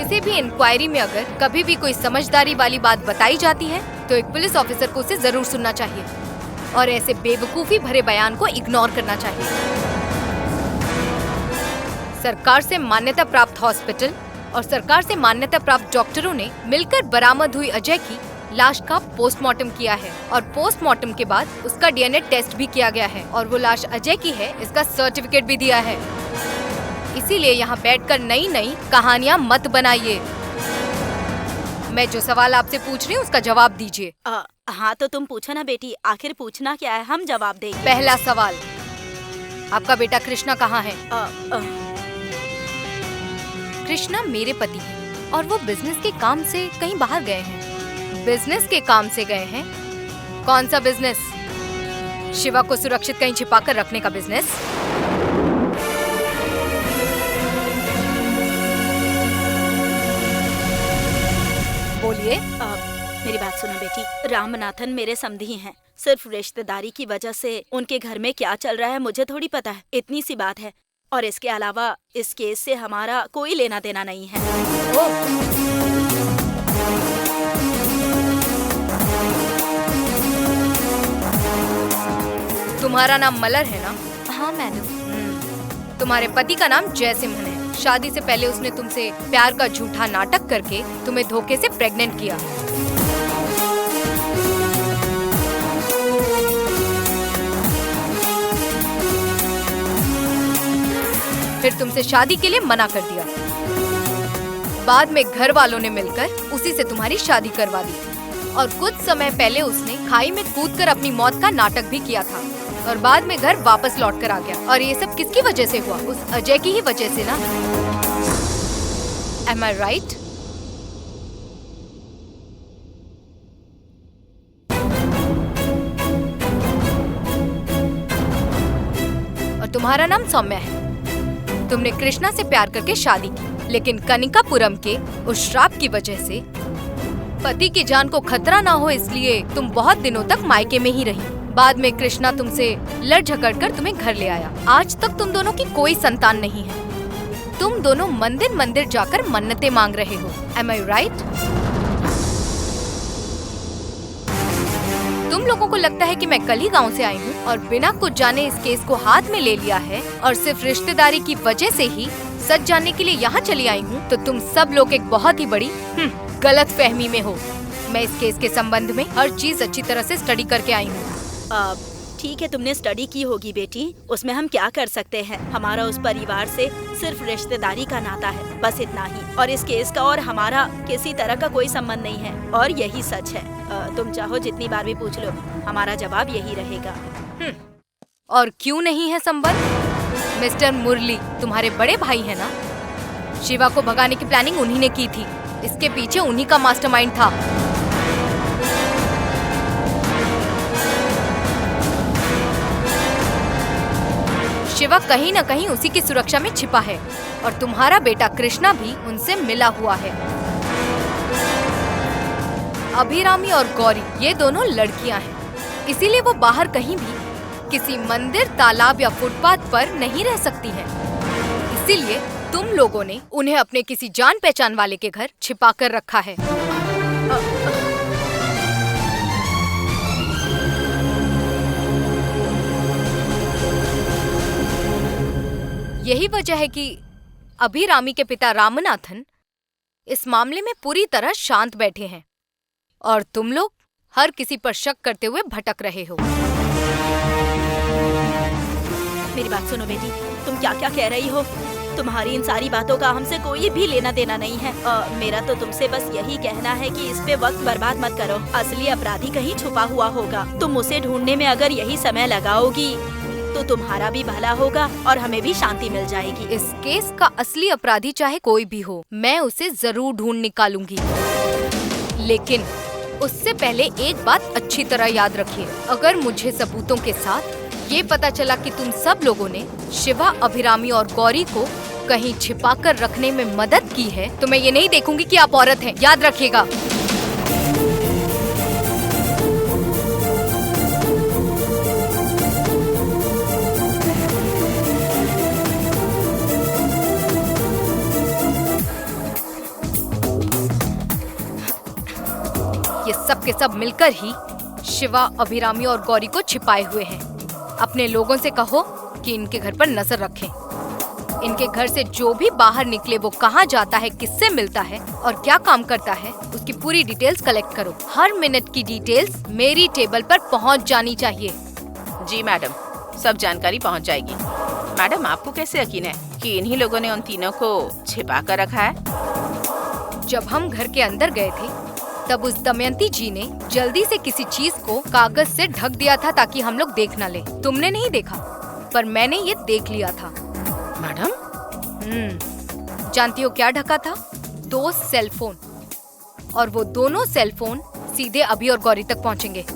किसी भी इंक्वायरी में अगर कभी भी कोई समझदारी वाली बात बताई जाती है तो एक पुलिस ऑफिसर को उसे जरूर सुनना चाहिए और ऐसे बेवकूफी भरे बयान को इग्नोर करना चाहिए। सरकार से मान्यता प्राप्त हॉस्पिटल और सरकार से मान्यता प्राप्त डॉक्टरों ने मिलकर बरामद हुई अजय की लाश का पोस्टमार्टम किया है और पोस्टमार्टम के बाद उसका डीएनए टेस्ट भी किया गया है और वो लाश अजय की है, इसका सर्टिफिकेट भी दिया है। इसीलिए यहाँ बैठकर नई नई कहानियाँ मत बनाइए। मैं जो सवाल आपसे पूछ रही हूँ उसका जवाब दीजिए। हाँ तो तुम पूछो ना बेटी, आखिर पूछना क्या है, हम जवाब देंगे। पहला सवाल, आपका बेटा कृष्णा कहाँ है? कृष्णा मेरे पति हैं और वो बिजनेस के काम से कहीं बाहर गए हैं। बिजनेस के काम से गए हैं? कौन सा बिजनेस? शिवा को सुरक्षित कहीं छिपा कर रखने का बिजनेस? बोलिए। मेरी बात सुनो बेटी, रामनाथन मेरे समधी हैं। सिर्फ रिश्तेदारी की वजह से उनके घर में क्या चल रहा है मुझे थोड़ी पता है, इतनी सी बात है। और इसके अलावा इस केस से हमारा कोई लेना देना नहीं है। तुम्हारा नाम मलर है ना? हाँ मैडम। तुम्हारे पति का नाम जयसिम्हन है। शादी से पहले उसने तुमसे प्यार का झूठा नाटक करके तुम्हें धोखे से प्रेग्नेंट किया। फिर तुमसे शादी के लिए मना कर दिया। बाद में घर वालों ने मिलकर उसी से तुम्हारी शादी करवा दी और कुछ समय पहले उसने खाई में कूदकर अपनी मौत का नाटक भी किया था और बाद में घर वापस लौट कर आ गया। और ये सब किसकी वजह से हुआ? उस अजय की ही वजह से ना? Am I right? और तुम्हारा नाम सौम्या है। तुमने कृष्णा से प्यार करके शादी की, लेकिन कनिकापुरम के उस श्राप की वजह से पति की जान को खतरा ना हो इसलिए तुम बहुत दिनों तक मायके में ही रही। बाद में कृष्णा तुमसे लड़ झगड़ कर तुम्हें घर ले आया। आज तक तुम दोनों की कोई संतान नहीं है। तुम दोनों मंदिर मंदिर जाकर मन्नतें मांग रहे हो। Am I right? तुम लोगों को लगता है कि मैं कल ही गांव से आई हूँ और बिना कुछ जाने इस केस को हाथ में ले लिया है और सिर्फ रिश्तेदारी की वजह से ही सच जानने के लिए यहाँ चली आई हूँ, तो तुम सब लोग एक बहुत ही बड़ी गलत फहमी में हो। मैं इस केस के संबंध में हर चीज अच्छी तरह से स्टडी करके आई हूँ। ठीक है, तुमने स्टडी की होगी बेटी, उसमें हम क्या कर सकते हैं। हमारा उस परिवार से सिर्फ रिश्तेदारी का नाता है, बस इतना ही। और इस केस का और हमारा किसी तरह का कोई संबंध नहीं है और यही सच है। तुम चाहो जितनी बार भी पूछ लो, हमारा जवाब यही रहेगा। और क्यों नहीं है संबंध? मिस्टर मुरली तुम्हारे बड़े भाई है ना? शिवा को भगाने की प्लानिंग उन्हीं ने की थी। इसके पीछे उन्हीं का मास्टरमाइंड था। शिवा कहीं न कहीं उसी की सुरक्षा में छिपा है और तुम्हारा बेटा कृष्णा भी उनसे मिला हुआ है। अभिरामी और गौरी ये दोनों लड़कियां हैं, इसीलिए वो बाहर कहीं भी किसी मंदिर, तालाब या फुटपाथ पर नहीं रह सकती हैं। इसीलिए तुम लोगों ने उन्हें अपने किसी जान पहचान वाले के घर छिपा कर रखा है। यही वजह है कि अभिरामी के पिता रामनाथन इस मामले में पूरी तरह शांत बैठे हैं और तुम लोग हर किसी पर शक करते हुए भटक रहे हो। मेरी बात सुनो बेटी, तुम क्या क्या कह रही हो? तुम्हारी इन सारी बातों का हमसे कोई भी लेना देना नहीं है। मेरा तो तुमसे बस यही कहना है कि इस पे वक्त बर्बाद मत करो। असली अपराधी कहीं छुपा हुआ होगा। तुम उसे ढूंढने में अगर यही समय लगाओगी तो तुम्हारा भी भला होगा और हमें भी शांति मिल जाएगी। इस केस का असली अपराधी चाहे कोई भी हो, मैं उसे जरूर ढूंढ निकालूंगी। लेकिन उससे पहले एक बात अच्छी तरह याद रखिए, अगर मुझे सबूतों के साथ ये पता चला कि तुम सब लोगों ने शिवा, अभिरामी और गौरी को कहीं छिपाकर रखने में मदद की है, तो मैं ये नहीं देखूंगी कि आप औरत हैं। याद रखिएगा। सबके सब मिलकर ही शिवा, अभिरामी और गौरी को छिपाए हुए हैं। अपने लोगों से कहो कि इनके घर पर नजर रखें। इनके घर से जो भी बाहर निकले वो कहाँ जाता है, किससे मिलता है और क्या काम करता है, उसकी पूरी डिटेल्स कलेक्ट करो। हर मिनट की डिटेल्स मेरी टेबल पर पहुँच जानी चाहिए। जी मैडम, सब जानकारी पहुंच जाएगी। मैडम, आपको कैसे यकीन है कि इन्हीं लोगों ने उन तीनों को छिपा कर रखा है? जब हम घर के अंदर गए थे तब उस दमयंती जी ने जल्दी से किसी चीज को कागज से ढक दिया था ताकि हम लोग देख न ले। तुमने नहीं देखा, पर मैंने ये देख लिया था। मैडम, जानती हो क्या ढका था? 2 सेल फोन, और वो दोनों सेल फोन सीधे अभी और गौरी तक पहुंचेंगे।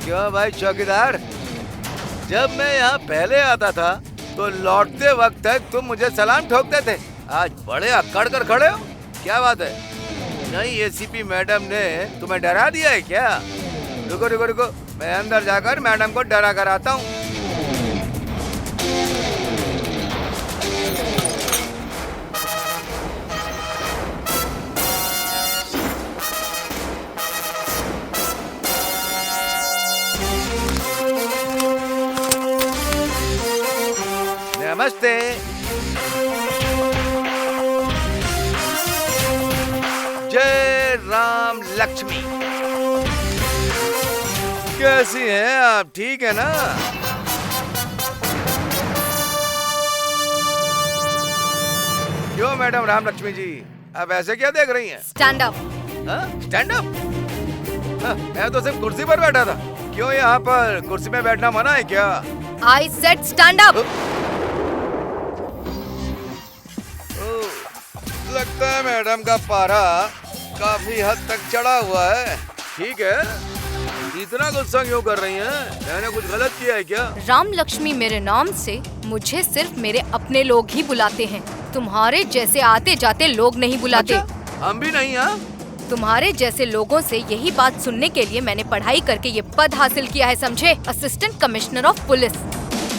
क्यों भाई चौकीदार, जब मैं यहाँ पहले आता था तो लौटते वक्त तक तुम मुझे सलाम ठोकते थे। आज बड़े अक्कड़ कर खड़े हो, क्या बात है? नहीं, एसीपी मैडम ने तुम्हें डरा दिया है क्या? रुको रुको रुको, मैं अंदर जाकर मैडम को डरा कर आता हूँ। नमस्ते। जय राम लक्ष्मी। कैसी हैं आप? ठीक है ना? क्यों मैडम राम लक्ष्मी जी, आप ऐसे क्या देख रही हैं? Stand up. Stand up? मैं तो सिर्फ कुर्सी पर बैठा था। क्यों यहाँ पर कुर्सी में बैठना मना है क्या? I said stand up. लगता है मैडम का पारा काफी हद तक चढ़ा हुआ है। ठीक है, इतना गुस्सा क्यों कर रही हैं? मैंने कुछ गलत किया है क्या? राम लक्ष्मी मेरे नाम से मुझे सिर्फ मेरे अपने लोग ही बुलाते हैं। तुम्हारे जैसे आते जाते लोग नहीं बुलाते। अच्छा, हम भी नहीं? हाँ, तुम्हारे जैसे लोगों से यही बात सुनने के लिए मैंने पढ़ाई करके ये पद हासिल किया है, समझे? Assistant commissioner of police.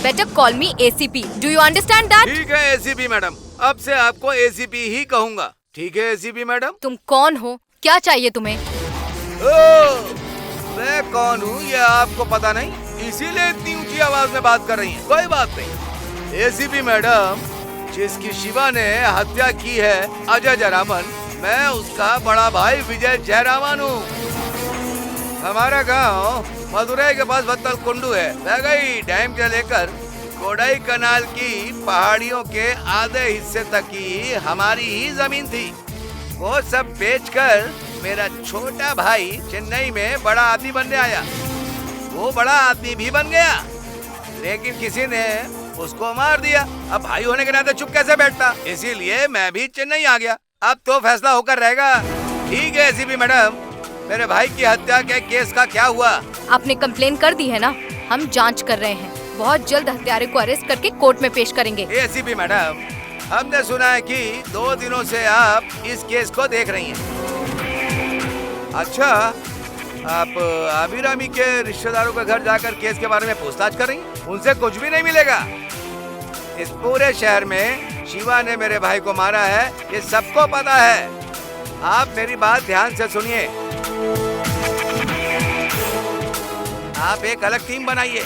Better call me ACP. Do you understand that? ठीक है एसीपी मैडम, अब से आपको एसीपी ही कहूँगा। ठीक है एसीपी मैडम। तुम कौन हो? क्या चाहिए तुम्हें? मैं कौन हूँ ये आपको पता नहीं, इसीलिए इतनी ऊंची आवाज में बात कर रही हैं। कोई बात नहीं एसीपी मैडम, जिसकी शिवा ने हत्या की है अजय जयरामन, मैं उसका बड़ा भाई विजय जयरामन हूँ। हमारा गांव मदुरई के पास बत्तल कुंडू है। वैगई डैम से लेकर कोडाई कनाल की पहाड़ियों के आधे हिस्से तक की हमारी ही जमीन थी। वो सब बेचकर मेरा छोटा भाई चेन्नई में बड़ा आदमी बनने आया। वो बड़ा आदमी भी बन गया, लेकिन किसी ने उसको मार दिया। अब भाई होने के नाते चुप कैसे बैठता, इसीलिए मैं भी चेन्नई आ गया। अब तो फैसला होकर रहेगा। ठीक है एसीपी मैडम, मेरे भाई की हत्या के केस का क्या हुआ? आपने कंप्लेन कर दी है ना? हम जांच कर रहे हैं। बहुत जल्द हत्यारे को अरेस्ट करके कोर्ट में पेश करेंगे। एसीपी मैडम, हमने सुना है कि 2 दिनों से आप इस केस को देख रही हैं। अच्छा, आप अभिरामी के रिश्तेदारों के घर जाकर केस के बारे में पूछताछ कर रही हैं? उनसे कुछ भी नहीं मिलेगा। इस पूरे शहर में शिवा ने मेरे भाई को मारा है, ये सबको पता है। आप मेरी बात ध्यान से सुनिए। आप एक अलग टीम बनाइए,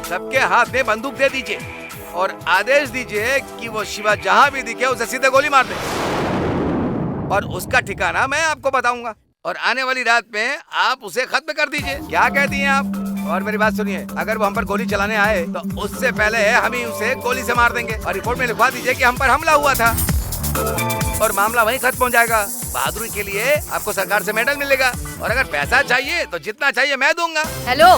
सबके हाथ में बंदूक दे दीजिए और आदेश दीजिए कि वो शिवा जहाँ भी दिखे उसे सीधे गोली मार दे। और उसका ठिकाना मैं आपको बताऊंगा और आने वाली रात में आप उसे खत्म कर दीजिए। क्या कहती हैं आप? और मेरी बात सुनिए, अगर वो हम पर गोली चलाने आए तो उससे पहले हम ही उसे गोली से मार देंगे और रिपोर्ट में लिखवा दीजिए कि हम पर हमला हुआ था और मामला वहीं खत्म हो जाएगा। बहादुरी के लिए आपको सरकार से मेडल मिलेगा और अगर पैसा चाहिए तो जितना चाहिए मैं दूंगा। हेलो,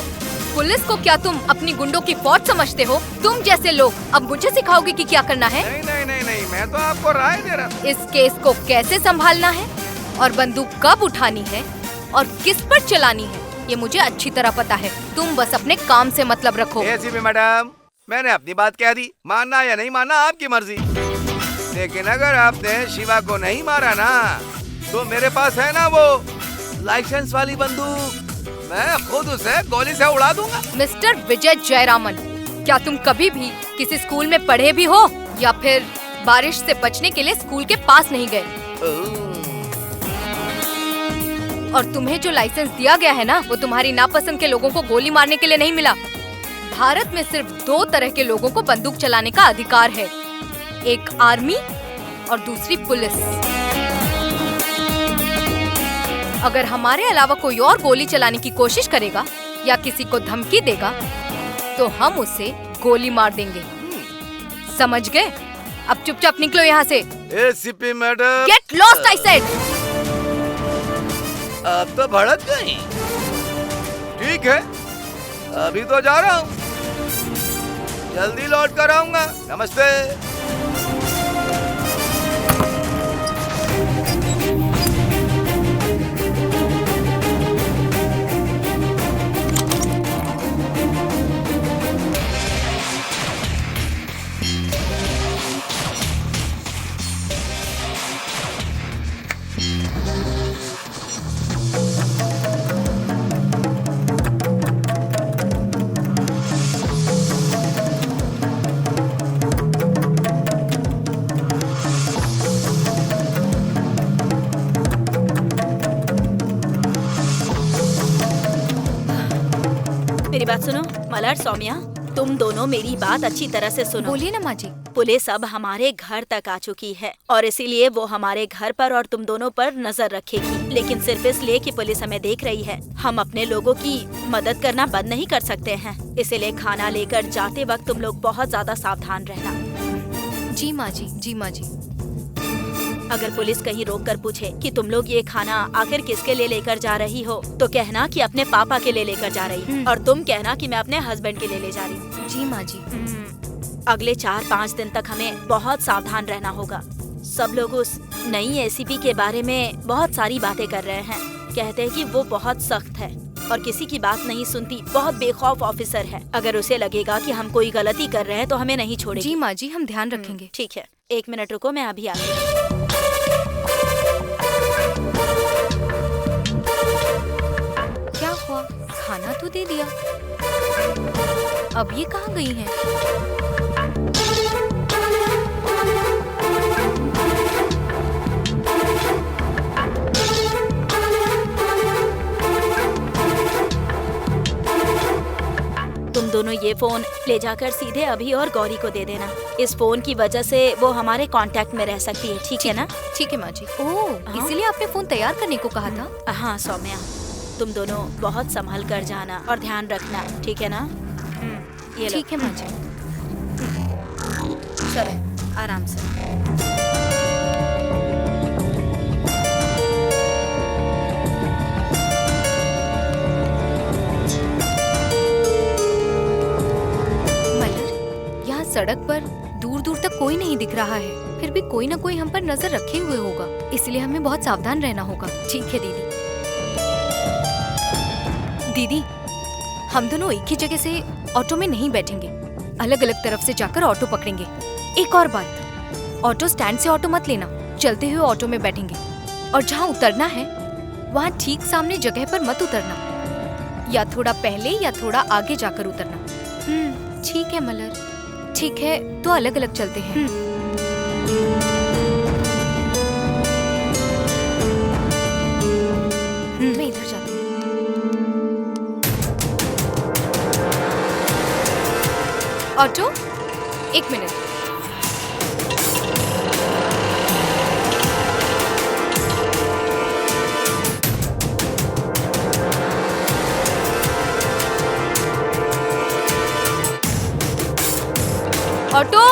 पुलिस को क्या तुम अपनी गुंडों की फौज समझते हो? तुम जैसे लोग अब मुझे सिखाओगे कि क्या करना है? नहीं नहीं नहीं नहीं, मैं तो आपको राय दे रहा हूँ। इस केस को कैसे संभालना है और बंदूक कब उठानी है और किस पर चलानी है, ये मुझे अच्छी तरह पता है। तुम बस अपने काम से मतलब रखो। एसीपी मैडम, मैंने अपनी बात कह दी, मानना या नहीं मानना आपकी मर्जी। लेकिन अगर आपने शिवा को नहीं मारा ना, तो मेरे पास है ना वो लाइसेंस वाली बंदूक, मैं खुद उसे गोली से उड़ा दूंगा। मिस्टर विजय जयरामन, क्या तुम कभी भी किसी स्कूल में पढ़े भी हो या फिर बारिश से बचने के लिए स्कूल के पास नहीं गए? और तुम्हें जो लाइसेंस दिया गया है ना, वो तुम्हारी नापसंद के लोगों को गोली मारने के लिए नहीं मिला। भारत में सिर्फ 2 तरह के लोगों को बंदूक चलाने का अधिकार है, एक आर्मी और दूसरी पुलिस। अगर हमारे अलावा कोई और गोली चलाने की कोशिश करेगा या किसी को धमकी देगा तो हम उसे गोली मार देंगे, समझ गए? अब चुपचाप निकलो यहाँ से। ACP madam, get lost I said. अब तो भड़क गई। ठीक है, अभी तो जा रहा हूँ, जल्दी लौट कर आऊंगा। नमस्ते। मेरी बात सुनो मलर, सौम्या, तुम दोनों मेरी बात अच्छी तरह से सुनो। बोलिए ना माँ जी। पुलिस अब हमारे घर तक आ चुकी है और इसीलिए वो हमारे घर पर और तुम दोनों पर नजर रखेगी, लेकिन सिर्फ इसलिए कि पुलिस हमें देख रही है। हम अपने लोगों की मदद करना बंद नहीं कर सकते हैं, इसीलिए खाना लेकर जाते वक्त तुम लोग बहुत ज्यादा सावधान रहना। जी माँ जी, जी माँ जी। अगर पुलिस कहीं रोक कर पूछे कि तुम लोग ये खाना आखिर किसके लिए लेकर जा रही हो, तो कहना कि अपने पापा के लिए लेकर जा रही हूँ, और तुम कहना कि मैं अपने हस्बैंड के लिए ले जा रही हूँ। जी माँ जी। अगले 4-5 दिन तक हमें बहुत सावधान रहना होगा। सब लोग उस नई एसीपी के बारे में बहुत सारी बातें कर रहे हैं। कहते हैं कि वो बहुत सख्त है और किसी की बात नहीं सुनती, बहुत बेखौफ ऑफिसर है। अगर उसे लगेगा कि हम कोई गलती कर रहे हैं तो हमें नहीं छोड़ेगी। जी माँ जी, हम ध्यान रखेंगे। ठीक है, 1 मिनट रुको, मैं अभी आ रही हूँ। क्या हुआ? खाना तो दे दिया, अब ये कहाँ गई हैं? तुम दोनों ये फोन ले जाकर सीधे अभी और गौरी को दे देना। इस फोन की वजह से वो हमारे कांटेक्ट में रह सकती है, ठीक है ना? ठीक है माँ जी। ओह, इसीलिए आपने फोन तैयार करने को कहा था? हाँ सौम्या, तुम दोनों बहुत संभल कर जाना और ध्यान रखना, ठीक है ना? ये लो। ठीक है माँ जी। चलो आराम से। मलर, यहाँ सड़क पर दूर दूर तक कोई नहीं दिख रहा है, फिर भी कोई ना कोई हम पर नजर रखे हुए होगा, इसलिए हमें बहुत सावधान रहना होगा। ठीक है दीदी। दीदी, हम दोनों एक ही जगह से ऑटो में नहीं बैठेंगे, अलग अलग तरफ से जाकर ऑटो पकड़ेंगे। एक और बात, ऑटो स्टैंड से ऑटो मत लेना, चलते हुए ऑटो में बैठेंगे, और जहाँ उतरना है वहाँ ठीक सामने जगह पर मत उतरना, या थोड़ा पहले या थोड़ा आगे जाकर उतरना। ठीक है मलर। ठीक है, तो अलग अलग चलते हैं। मैं इधर जाती हूँ। Auto, 1 minute. ऑटो,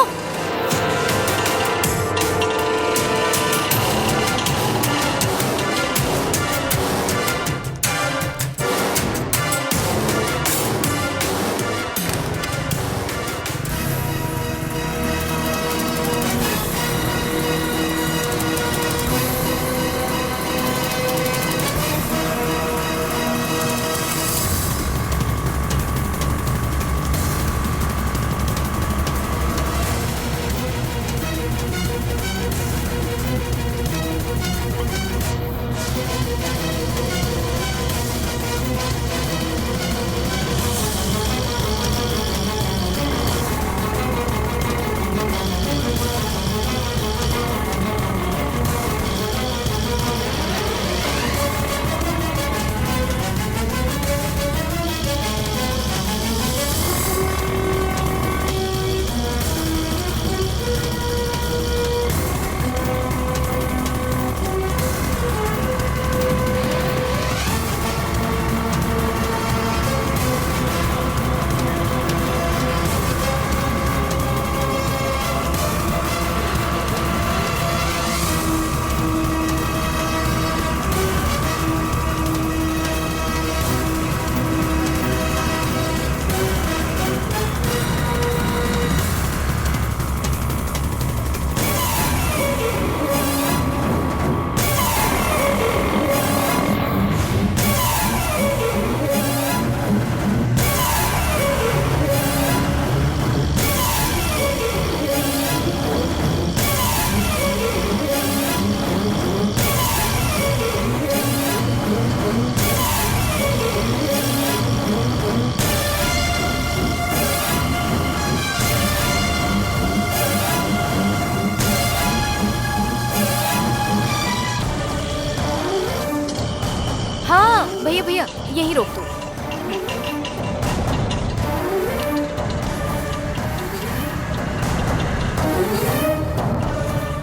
यहीं रोक दो।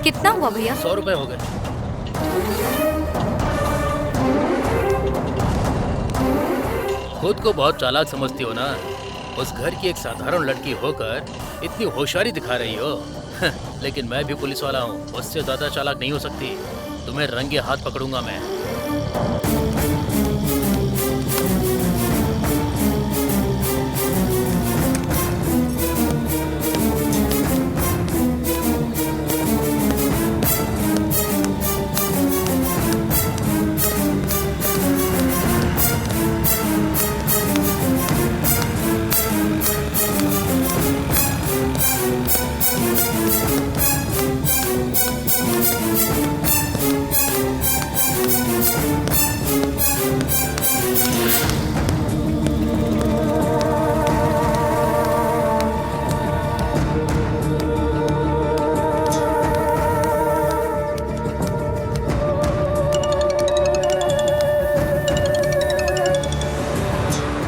कितना हुआ भैया? 100 रुपए हो गए। खुद को बहुत चालाक समझती हो ना? उस घर की एक साधारण लड़की होकर इतनी होशियारी दिखा रही हो। लेकिन मैं भी पुलिस वाला हूँ, उससे ज्यादा चालाक नहीं हो सकती। तुम्हें रंगे हाथ पकड़ूंगा मैं।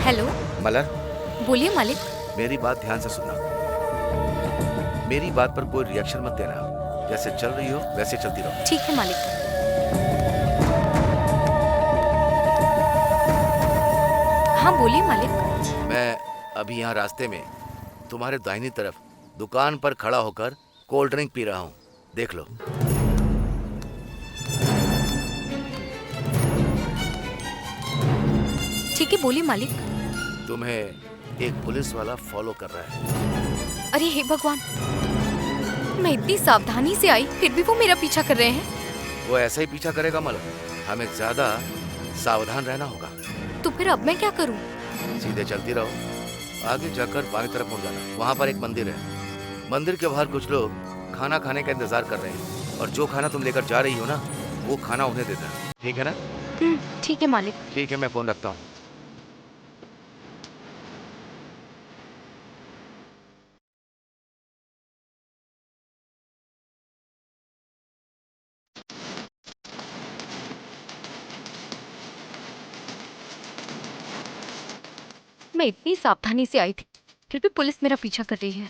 हेलो, मलर, बोलिए मालिक। मेरी बात ध्यान से सुनना। मेरी बात पर कोई रिएक्शन मत देना। जैसे चल रही हो वैसे चलती रहो। ठीक है मालिक। हाँ बोलिए मालिक। मैं अभी यहाँ रास्ते में तुम्हारे दाहिनी तरफ दुकान पर खड़ा होकर कोल्ड ड्रिंक पी रहा हूँ, देख लो। ठीक है, बोलिए मालिक। तुम्हें एक पुलिस वाला फॉलो कर रहा है। अरे हे भगवान, मैं इतनी सावधानी से आई फिर भी वो मेरा पीछा कर रहे हैं। वो ऐसा ही पीछा करेगा मलर। हमें ज्यादा सावधान रहना होगा। तो फिर अब मैं क्या करूं? सीधे चलती रहो, आगे जाकर बाएं तरफ मुड़ जाना। वहाँ पर एक मंदिर है। मंदिर के बाहर कुछ लोग खाना खाने का इंतजार कर रहे हैं, और जो खाना तुम लेकर जा रही हो ना, वो खाना उन्हें देना। ठीक है ना? ठीक है मालिक। ठीक है, मैं फोन रखता हूँ। मैं इतनी सावधानी से आई थी फिर भी पुलिस मेरा पीछा कर रही है।